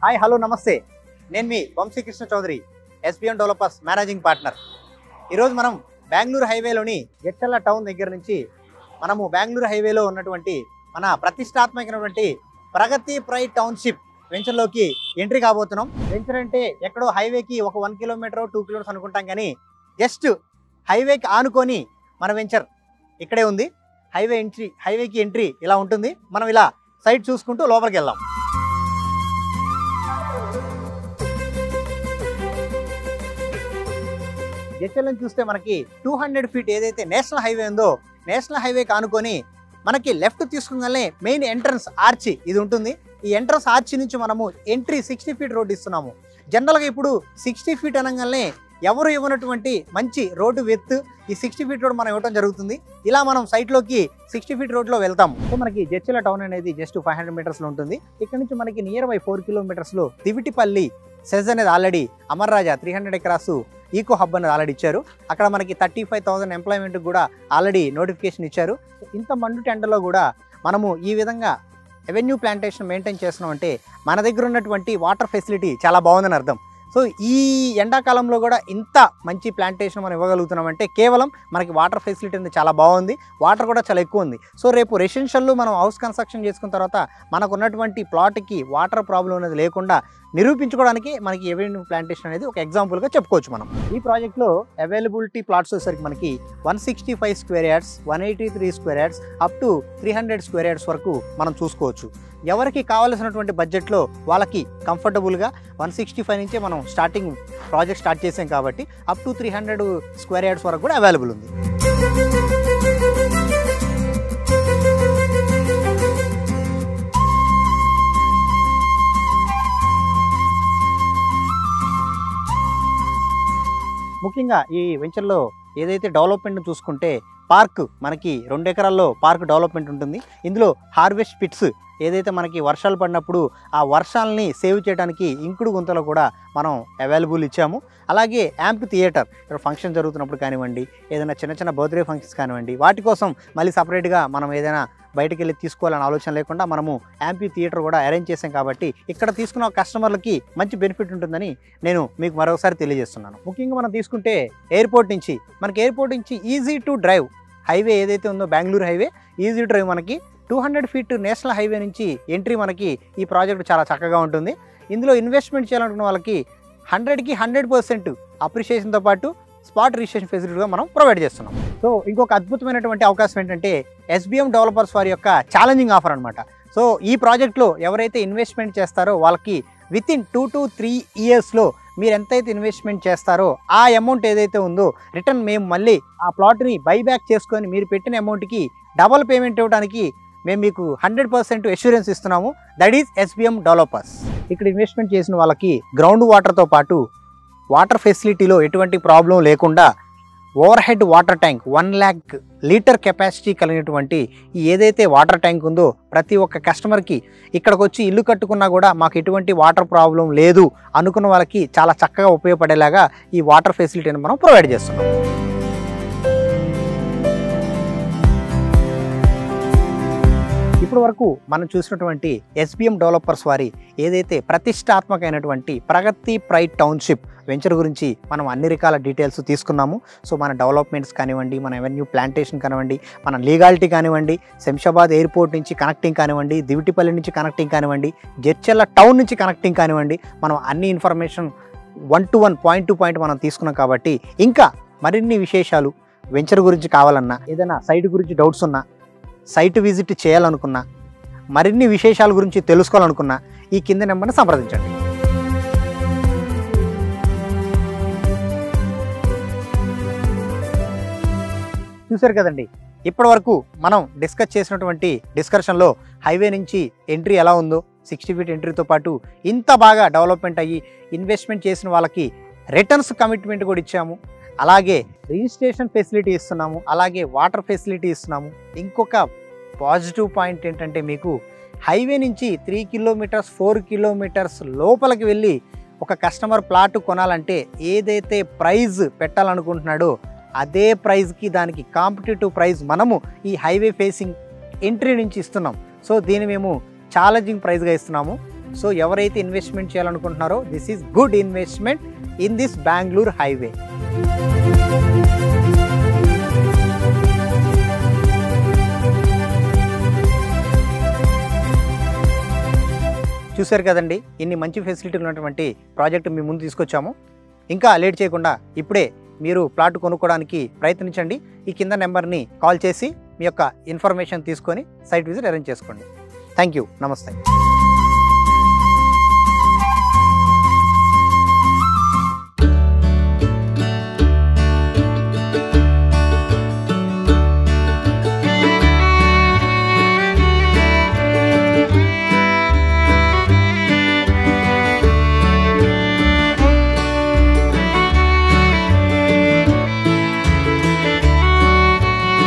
Hi hello నమస్తే, నేను మీ Vamsikrishna Chowdary, SBM developers managing partner. ఈరోజు మనం బెంగళూరు హైవేలోని జడ్చర్ల టౌన్ దగ్గర నుంచి మనము బెంగళూరు హైవేలో ఉన్నటువంటి మన ప్రతిష్టాత్మకమైనటువంటి ప్రగతి ప్రైడ్ టౌన్షిప్ వెంచర్లోకి ఎంట్రీ కాబోతున్నాం. వెంచర్ అంటే ఎక్కడో హైవేకి ఒక 1 కిలోమీటర్ 2 కిలోమీటర్స్ అనుకుంటాం, కానీ జస్ట్ హైవేకి ఆనుకొని మన వెంచర్ ఇక్కడే ఉంది. హైవేకి ఎంట్రీ ఇలా ఉంటుంది. మనం ఇలా సైడ్ చూసుకుంటూ లోపలికి వెళ్దాం. జడ్చర్లను చూస్తే మనకి 200 ఫీట్ ఏదైతే నేషనల్ హైవే ఉందో, నేషనల్ హైవేకి ఆనుకొని మనకి లెఫ్ట్ తీసుకునే మెయిన్ ఎంట్రన్స్ ఆర్చి ఇది ఉంటుంది. ఈ ఎంట్రన్స్ ఆర్చి నుంచి మనము ఎంట్రీ 60 ఫీట్ రోడ్డు ఇస్తున్నాము. జనరల్గా ఇప్పుడు 60 ఫీట్ అనగానే ఎవరు ఇవ్వనటువంటి మంచి రోడ్డు వెత్ ఈ 60 ఫీట్ రోడ్ మనం ఇవ్వడం జరుగుతుంది. ఇలా మనం సైట్లోకి 60 ఫీట్ రోడ్లో వెళ్తాము. సో మనకి జడ్చర్ల టౌన్ అనేది జస్ట్ 500 మీటర్స్లో ఉంటుంది. ఇక్కడ నుంచి మనకి నియర్ బై 4 కిలోమీటర్స్లో దివిటిపల్లి సెజ్ అనేది ఆల్రెడీ అమర్ రాజా 300 ఎకరాస్ ఈకో హబ్ అనేది ఆల్రెడీ ఇచ్చారు. అక్కడ మనకి 35,000 ఎంప్లాయ్మెంట్ కూడా ఆల్రెడీ నోటిఫికేషన్ ఇచ్చారు. ఇంత మండు టెండర్లో కూడా మనము ఈ విధంగా ఎవెన్యూ ప్లాంటేషన్ మెయింటైన్ చేస్తున్నాం అంటే మన దగ్గర ఉన్నటువంటి వాటర్ ఫెసిలిటీ చాలా బాగుందని అర్థం. సో ఈ ఎండాకాలంలో కూడా ఇంత మంచి ప్లాంటేషన్ మనం ఇవ్వగలుగుతున్నామంటే కేవలం మనకి వాటర్ ఫెసిలిటీ అనేది చాలా బాగుంది, వాటర్ కూడా చాలా ఎక్కువ ఉంది. సో రేపు రెసిడెన్షియల్లో మనం హౌస్ కన్స్ట్రక్షన్ చేసుకున్న తర్వాత మనకు ఉన్నటువంటి ప్లాట్కి వాటర్ ప్రాబ్లం అనేది లేకుండా నిరూపించుకోవడానికి మనకి ఎవెన్యూ ప్లాంటేషన్ అనేది ఒక ఎగ్జాంపుల్గా చెప్పుకోవచ్చు. మనం ఈ ప్రాజెక్ట్లో అవైలబిలిటీ ప్లాట్స్ వచ్చేసరికి మనకి 165 square yards, 183 square yards, up to 300 square yards వరకు మనం చూసుకోవచ్చు. ఎవరికి కావాల్సినటువంటి బడ్జెట్లో వాళ్ళకి కంఫర్టబుల్గా 165 నుంచే మనం ప్రాజెక్ట్ స్టార్ట్ చేసాం కాబట్టి అప్ టు 300 స్క్వేర్ యార్డ్స్ వరకు కూడా అవైలబుల్ ఉంది. ముఖ్యంగా ఈ వెంచర్లో ఏదైతే డెవలప్మెంట్ చూసుకుంటే పార్క్ మనకి 2 ఎకరాల్లో పార్క్ డెవలప్మెంట్ ఉంటుంది. ఇందులో హార్వెస్ట్ పిట్స్ ఏదైతే మనకి వర్షాలు పడినప్పుడు ఆ వర్షాలని సేవ్ చేయడానికి ఇంకుడు గుంతలో కూడా మనం అవైలబుల్ ఇచ్చాము. అలాగే యాంపి థియేటర్ ఇక్కడ ఫంక్షన్ జరుగుతున్నప్పుడు కానివ్వండి, ఏదైనా చిన్న చిన్న బర్త్డే ఫంక్షన్స్ కానివ్వండి, వాటి కోసం మళ్ళీ సపరేట్గా మనం ఏదైనా బయటకు వెళ్ళి తీసుకోవాలని ఆలోచన లేకుండా మనము యాంపి థియేటర్ కూడా అరేంజ్ చేసాం కాబట్టి ఇక్కడ తీసుకున్న కస్టమర్లకి మంచి బెనిఫిట్ ఉంటుందని నేను మీకు మరొకసారి తెలియజేస్తున్నాను. ముఖ్యంగా మనం తీసుకుంటే ఎయిర్పోర్ట్ నుంచి ఈజీ టు డ్రైవ్ హైవే ఏదైతే ఉందో బెంగళూరు హైవే ఈజీ డ్రైవ్ మనకి 200 ఫీట్ నేషనల్ హైవే నుంచి ఎంట్రీ మనకి ఈ ప్రాజెక్ట్ చాలా చక్కగా ఉంటుంది. ఇందులో ఇన్వెస్ట్మెంట్ చేయాలనుకున్న వాళ్ళకి 100కి 100% అప్రిషియేషన్తో పాటు స్పాట్ రిజిస్ట్రేషన్ ఫెసిలిటీగా మనం ప్రొవైడ్ చేస్తున్నాం. సో ఇంకొక అద్భుతమైనటువంటి అవకాశం ఏంటంటే ఎస్బిఎం డెవలపర్స్ వారి యొక్క ఛాలెంజింగ్ ఆఫర్ అనమాట. సో ఈ ప్రాజెక్ట్లో ఎవరైతే ఇన్వెస్ట్మెంట్ చేస్తారో వాళ్ళకి వితిన్ 2 to 3 ఇయర్స్లో మీరు ఎంతైతే ఇన్వెస్ట్మెంట్ చేస్తారో ఆ అమౌంట్ ఏదైతే ఉందో రిటర్న్ మేము మళ్ళీ ఆ ప్లాట్ని బైబ్యాక్ చేసుకొని మీరు పెట్టిన అమౌంట్కి డబల్ పేమెంట్ ఇవ్వడానికి మేము మీకు 100% అష్యూరెన్స్ ఇస్తున్నాము. That is SBM developers. ఇక్కడ ఇన్వెస్ట్మెంట్ చేసిన వాళ్ళకి గ్రౌండ్ వాటర్తో పాటు వాటర్ ఫెసిలిటీలో ఎటువంటి ప్రాబ్లం లేకుండా over head water tank 1 lakh litre capacity కలిగినటువంటి ఈ ఏదైతే వాటర్ ట్యాంక్ ఉందో ప్రతి ఒక్క కస్టమర్కి ఇక్కడికి వచ్చి ఇల్లు కట్టుకున్నా కూడా మాకు ఎటువంటి వాటర్ ప్రాబ్లం లేదు అనుకున్న వాళ్ళకి చాలా చక్కగా ఉపయోగపడేలాగా ఈ వాటర్ ఫెసిలిటీని మనం ప్రొవైడ్ చేస్తున్నాం. ఇప్పటి వరకు మనం చూసినటువంటి ఎస్బిఎం డెవలపర్స్ వారి ఏదైతే ప్రతిష్టాత్మకమైనటువంటి ప్రగతి ప్రైడ్ టౌన్షిప్ వెంచర్ గురించి మనం అన్ని రకాల డీటెయిల్స్ తీసుకున్నాము. సో మన డెవలప్మెంట్స్ కానివ్వండి, మన ఎవెన్యూ ప్లాంటేషన్ కానివ్వండి, మన లీగాలిటీ కానివ్వండి, శంషాబాద్ ఎయిర్పోర్ట్ నుంచి కనెక్టింగ్ కానివ్వండి, దివిటిపల్లి నుంచి కనెక్టింగ్ కానివ్వండి, జడ్చర్ల టౌన్ నుంచి కనెక్టింగ్ కానివ్వండి, మనం అన్ని information 1 to 1 point to point మనం తీసుకున్నాం. కాబట్టి ఇంకా మరిన్ని విశేషాలు వెంచర్ గురించి కావాలన్నా, ఏదైనా సైట్ గురించి డౌట్స్ ఉన్నా, సైట్ విజిట్ చేయాలనుకున్నా, మరిన్ని విశేషాల గురించి తెలుసుకోవాలనుకున్నా ఈ కింద నెంబర్ని సంప్రదించండి. చూశారు కదండి, ఇప్పటి వరకు మనం డిస్కస్ చేసినటువంటి డిస్కషన్లో హైవే నుంచి ఎంట్రీ ఎలా ఉందో, 60 ఫీట్ ఎంట్రీతో పాటు ఇంత బాగా డెవలప్మెంట్ అయ్యి ఇన్వెస్ట్మెంట్ చేసిన వాళ్ళకి రిటర్న్స్ కమిట్మెంట్ కూడా ఇచ్చాము. అలాగే రిజిస్ట్రేషన్ ఫెసిలిటీ ఇస్తున్నాము, అలాగే వాటర్ ఫెసిలిటీ ఇస్తున్నాము. ఇంకొక పాజిటివ్ పాయింట్ ఏంటంటే మీకు హైవే నుంచి 3 కిలోమీటర్స్ 4 కిలోమీటర్స్ లోపలికి వెళ్ళి ఒక కస్టమర్ ప్లాట్ కొనాలంటే ఏదైతే ప్రైజ్ పెట్టాలనుకుంటున్నాడో అదే ప్రైజ్కి దానికి కాంపిటేటివ్ ప్రైజ్ మనము ఈ హైవే ఫేసింగ్ ఎంట్రీ నుంచి ఇస్తున్నాం. సో దీన్ని మేము ఛాలెంజింగ్ ప్రైజ్గా ఇస్తున్నాము. సో ఎవరైతే ఇన్వెస్ట్మెంట్ చేయాలనుకుంటున్నారో this is good investment in this Bengaluru highway. చూశారు కదండి, ఇన్ని మంచి ఫెసిలిటీలు ఉన్నటువంటి ప్రాజెక్ట్ మీ ముందు తీసుకొచ్చాము. ఇంకా లేట్ చేయకుండా ఇప్పుడే మీరు ప్లాట్ కొనుక్కోవడానికి ప్రయత్నించండి. ఈ కింద నెంబర్ని కాల్ చేసి మీ యొక్క ఇన్ఫర్మేషన్ తీసుకొని సైట్ విజిట్ అరేంజ్ చేసుకోండి. Thank you. నమస్తే.